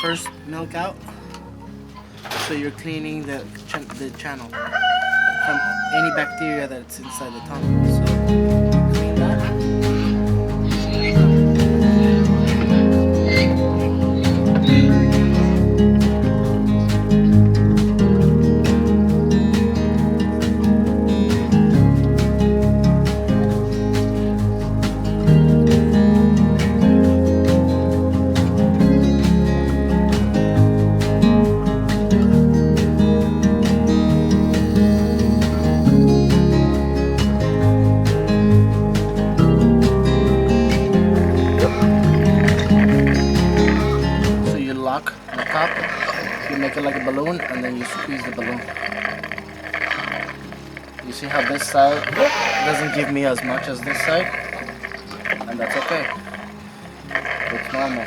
first milk out, so you're cleaning the channel from any bacteria that's inside the tongue. So clean that. On the top, you make it like a balloon, and then you squeeze the balloon. You see how this side doesn't give me as much as this side, and that's okay. It's normal.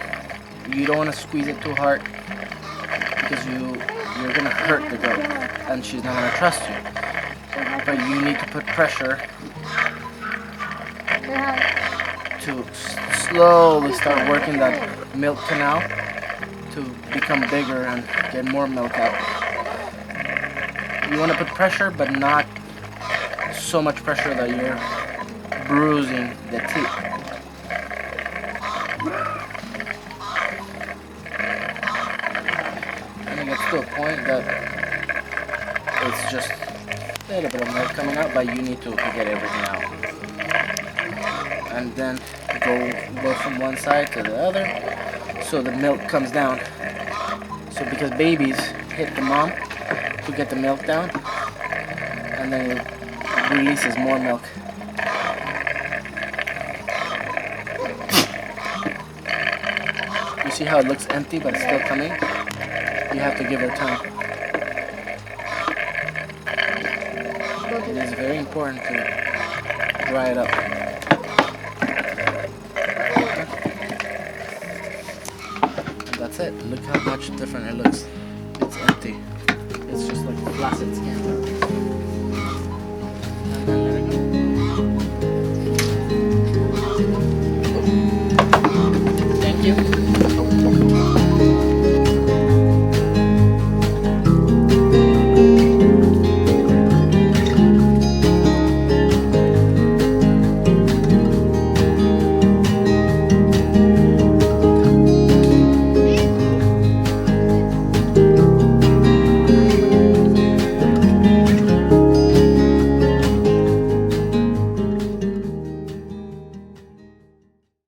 You don't want to squeeze it too hard because you're gonna hurt the goat, and she's not gonna trust you. But you need to put pressure to slowly start working that milk canal to become bigger and get more milk out. You want to put pressure, but not so much pressure that you're bruising the teat. And it gets to a point that it's just a little bit of milk coming out, but you need to get everything out. And then go from one side to the other, so the milk comes down. So because babies hit the mom to get the milk down, and then it releases more milk. You see how it looks empty but it's still coming? You have to give her time. It is very important to dry it up. That's it. Look how much different it looks. It's empty. It's just like flaccid skin.